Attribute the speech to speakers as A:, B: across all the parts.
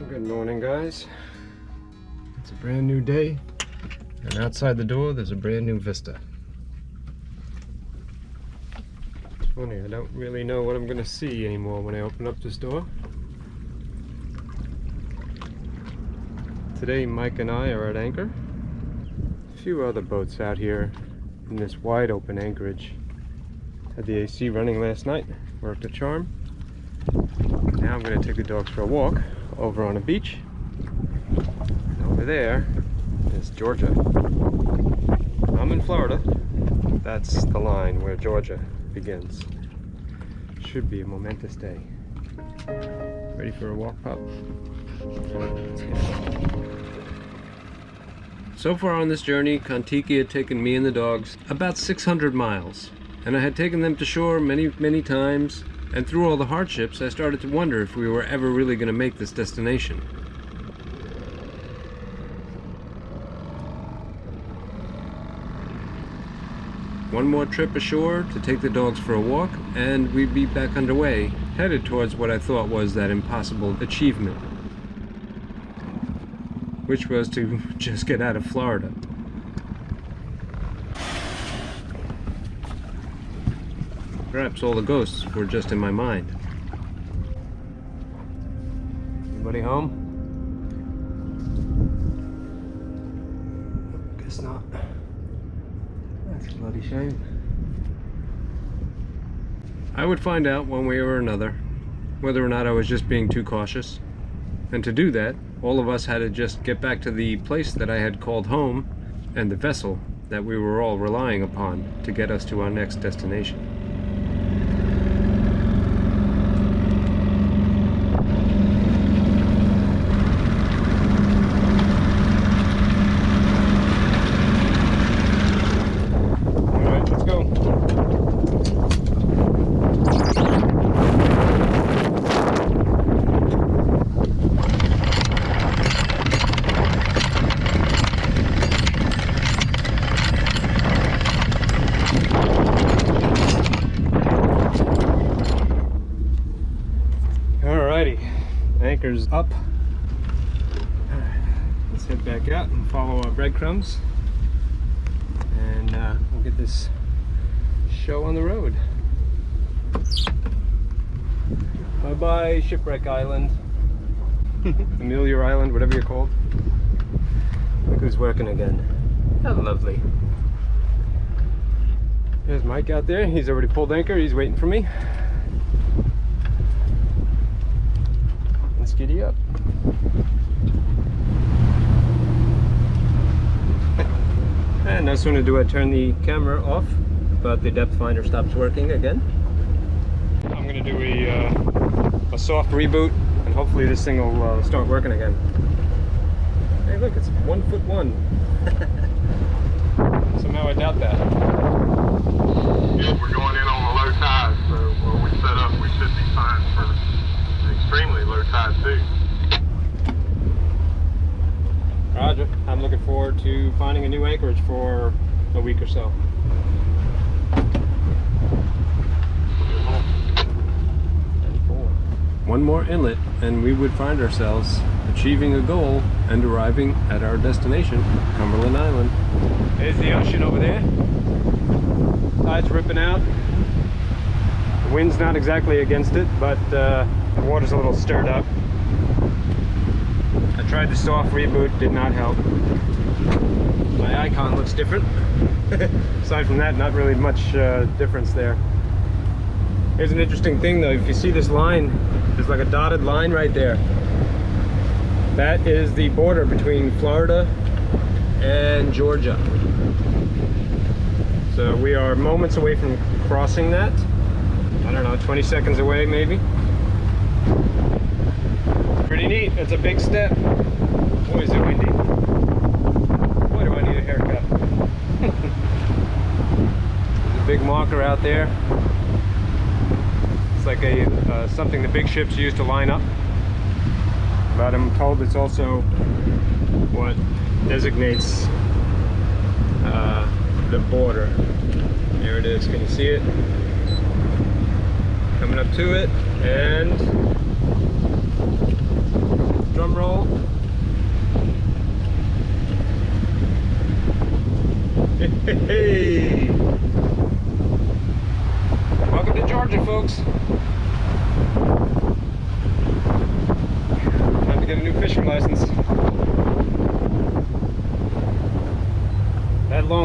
A: Good morning, guys. It's a brand new day, and outside the door there's a brand new vista. It's funny, I don't really know what I'm gonna see anymore when I open up this door. Today Mike and I are at anchor. A few other boats out here in this wide open anchorage. Had the AC running last night, worked a charm. Now I'm going to take the dogs for a walk over on a beach. And over there is Georgia. I'm in Florida. That's the line where Georgia begins. Should be a momentous day. Ready for a walk, pup? Let's get it. So far on this journey, Kon-Tiki had taken me and the dogs about 600 miles. And I had taken them to shore many times. And through all the hardships, I started to wonder if we were ever really going to make this destination. One more trip ashore to take the dogs for a walk, and we'd be back underway, headed towards what I thought was that impossible achievement, which was to just get out of Florida. Perhaps all the ghosts were just in my mind. Anybody home? Guess not. That's a bloody shame. I would find out one way or another whether or not I was just being too cautious. And to do that, all of us had to just get back to the place that I had called home and the vessel that we were all relying upon to get us to our next destination. Anchor's up. Alright, let's head back out and follow our breadcrumbs, and we'll get this show on the road. Bye bye Shipwreck Island. Amelia Island, whatever you're called. Look who's working again. How lovely. There's Mike out there. He's already pulled anchor. He's waiting for me. Giddy up. And no sooner do I turn the camera off, but the depth finder stops working again. I'm going to do a soft reboot, and hopefully this thing will start working again. Hey look, it's 1'1". Somehow I doubt that.
B: Good, we're going in on a low tide, so where we set up we should be fine for extremely low tide too.
A: Roger. I'm looking forward to finding a new anchorage for a week or so. One more inlet and we would find ourselves achieving a goal and arriving at our destination, Cumberland Island. There's the ocean over there. Tide's ripping out. The wind's not exactly against it, but the water's a little stirred up. I tried the soft reboot, did not help. My icon looks different. Aside from that, not really much difference there. Here's an interesting thing though, if you see this line, there's like a dotted line right there. That is the border between Florida and Georgia. So we are moments away from crossing that. I don't know, 20 seconds away maybe. Pretty neat. It's a big step. Boy, is it windy. Boy, do I need a haircut. There's a big marker out there. It's like a something the big ships use to line up. But I'm told it's also what designates the border. There it is. Can you see it? Coming up to it, and drum roll.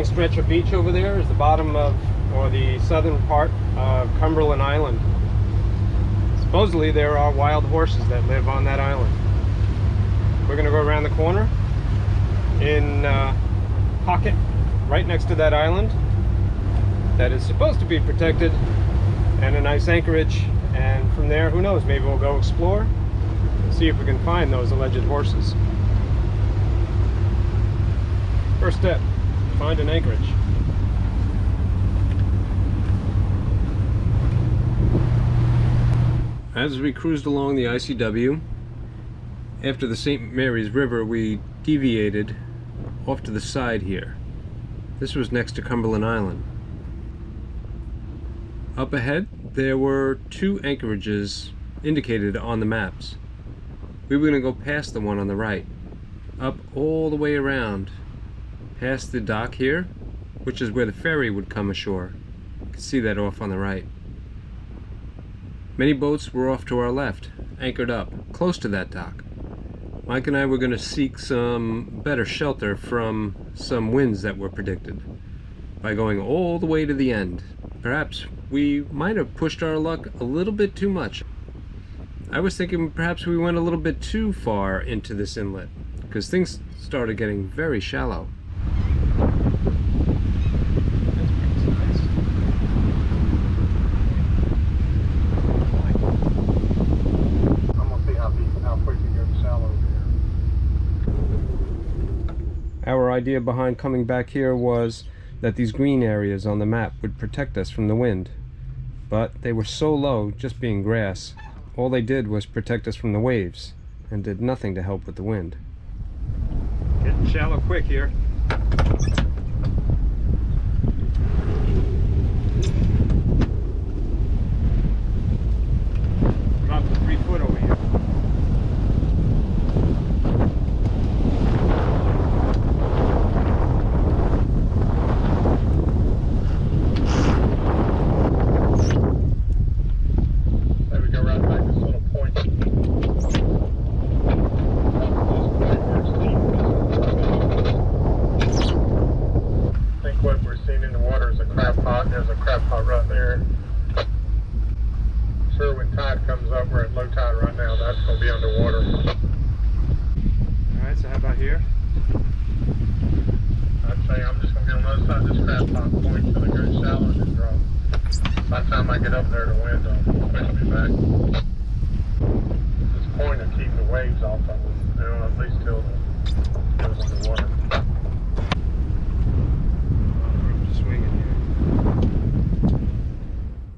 A: long stretch of beach over there is the bottom of, or the southern part of Cumberland Island. Supposedly there are wild horses that live on that island. We're going to go around the corner in a pocket right next to that island that is supposed to be protected, and a nice anchorage, and from there, who knows, maybe we'll go explore and see if we can find those alleged horses. First step, find an anchorage. As we cruised along the ICW, after the St. Mary's River, we deviated off to the side here. This was next to Cumberland Island. Up ahead, there were two anchorages indicated on the maps. We were going to go past the one on the right, up all the way around, past the dock here, which is where the ferry would come ashore. You can see that off on the right. Many boats were off to our left, anchored up, close to that dock. Mike and I were going to seek some better shelter from some winds that were predicted by going all the way to the end. Perhaps we might have pushed our luck a little bit too much. I was thinking perhaps we went a little bit too far into this inlet, because things started getting very shallow.
B: I'm gonna see how quick you go shallow here.
A: Our idea behind coming back here was that these green areas on the map would protect us from the wind. But they were so low, just being grass, all they did was protect us from the waves, and did nothing to help with the wind. Getting shallow quick here. Drop to 3 foot over here.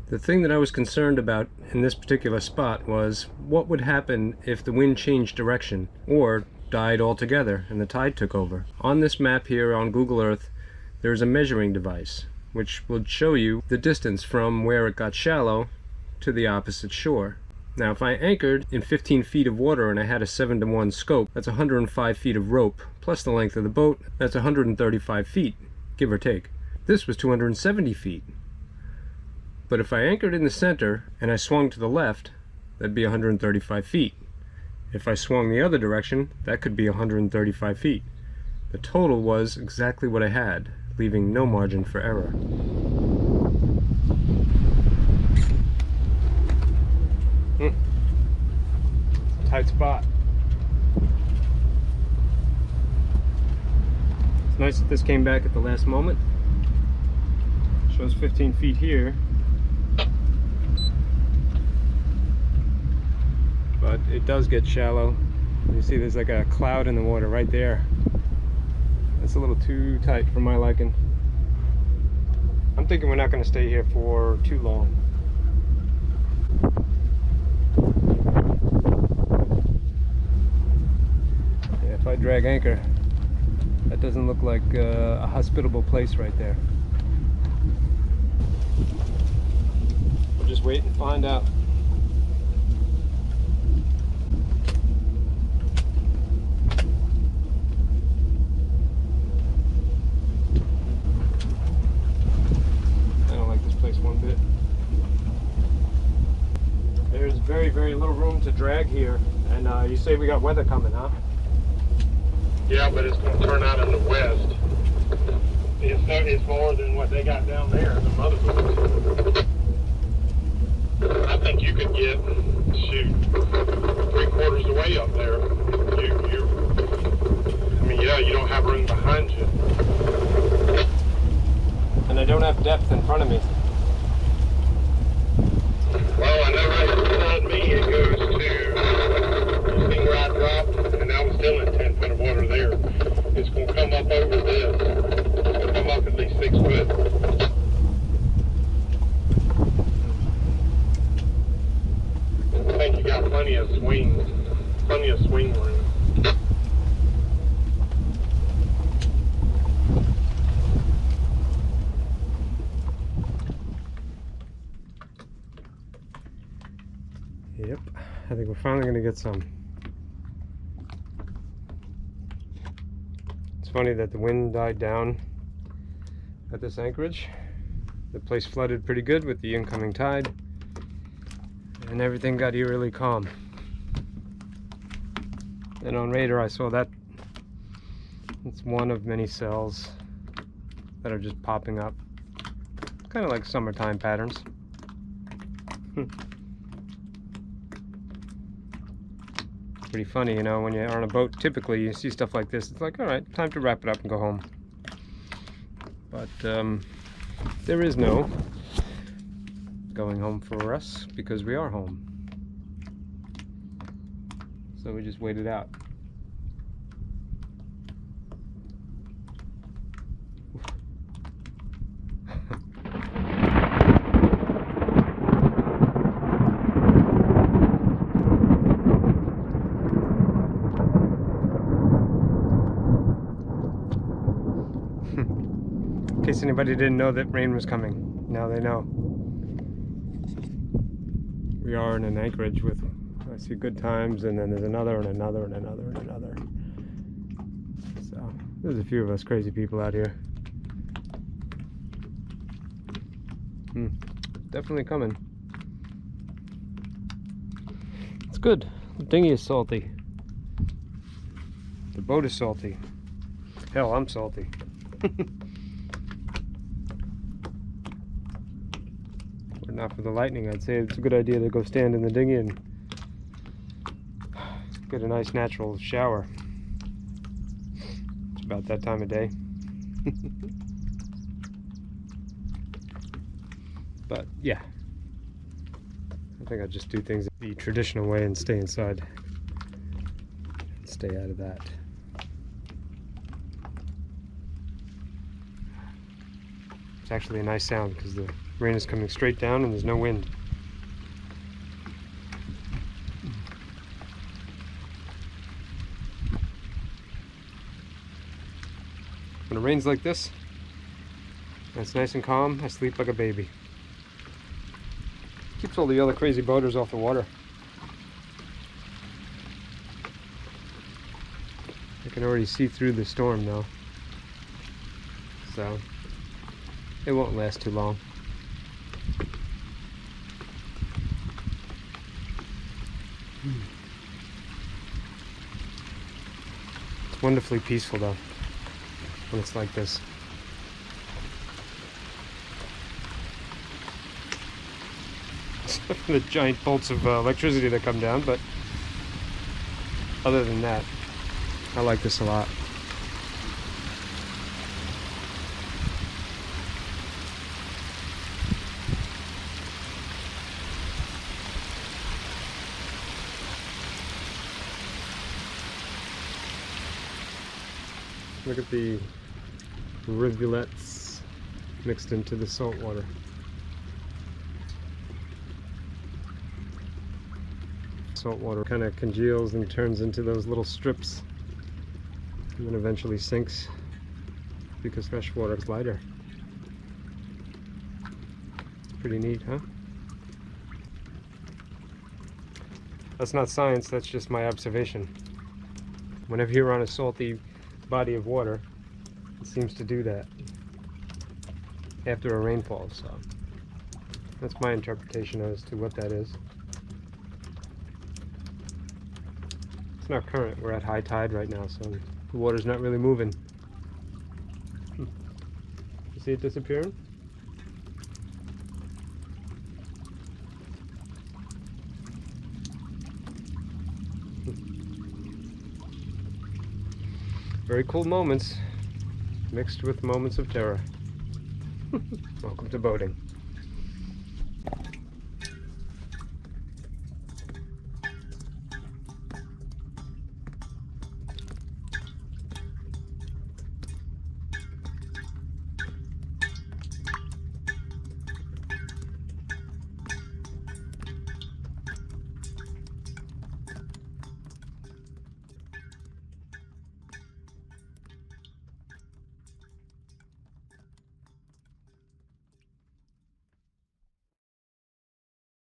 A: The thing that I was concerned about in this particular spot was what would happen if the wind changed direction or died altogether and the tide took over. On this map here on Google Earth, there is a measuring device which will show you the distance from where it got shallow to the opposite shore. Now if I anchored in 15 feet of water and I had a 7-to-1 scope, that's 105 feet of rope plus the length of the boat, that's 135 feet, give or take. This was 270 feet. But if I anchored in the center and I swung to the left, that'd be 135 feet. If I swung the other direction, that could be 135 feet. The total was exactly what I had, leaving no margin for error. Tight spot. It's nice that this came back at the last moment. Shows 15 feet here. But it does get shallow. You see there's like a cloud in the water right there. That's a little too tight for my liking. I'm thinking we're not going to stay here for too long. Yeah, if I drag anchor, that doesn't look like a hospitable place right there. We'll just wait and find out. One bit. There's very little room to drag here, and you say we got weather coming, huh?
B: Yeah, but it's going to turn out in the west. It's more than what they got down there in the mother boats. I think you could get, shoot, 3/4 of the way up there. I mean, yeah, you don't have room behind you.
A: And I don't have depth in front of me.
B: Well, I know right behind me it goes to, you see where I dropped, and I was still in 10 foot of water there. It's going to come up over this. It's going to come up at least 6 foot. I think you got plenty of swing room.
A: Yep, I think we're finally going to get some. It's funny that the wind died down at this anchorage. The place flooded pretty good with the incoming tide, and everything got eerily calm. And on radar I saw that it's one of many cells that are just popping up, kind of like summertime patterns. Pretty funny, you know, when you're on a boat, typically you see stuff like this, it's like, all right, time to wrap it up and go home. But there is no going home for us because we are home. So we just wait it out. In case anybody didn't know that rain was coming, now they know. We are in an anchorage with, I see good times, and then there's another and another and another and another. So there's a few of us crazy people out here. Definitely coming. It's good. The dinghy is salty. The boat is salty. Hell, I'm salty. Were it not for the lightning, I'd say it's a good idea to go stand in the dinghy and get a nice natural shower. It's about that time of day. But yeah, I think I'll just do things the traditional way and stay inside. Stay out of that. It's actually a nice sound because the rain is coming straight down and there's no wind. When it rains like this, and it's nice and calm, I sleep like a baby. Keeps all the other crazy boaters off the water. I can already see through the storm though, so it won't last too long. It's wonderfully peaceful though when it's like this. The giant bolts of electricity that come down, but other than that, I like this a lot. Look at the rivulets mixed into the salt water. Salt water kind of congeals and turns into those little strips and then eventually sinks because fresh water is lighter. Pretty neat, huh? That's not science, that's just my observation. Whenever you're on a salty body of water, it seems to do that after a rainfall, so that's my interpretation as to what that is. It's not current, we're at high tide right now, so the water's not really moving. see it disappearing? Very cool moments, mixed with moments of terror. Welcome to boating.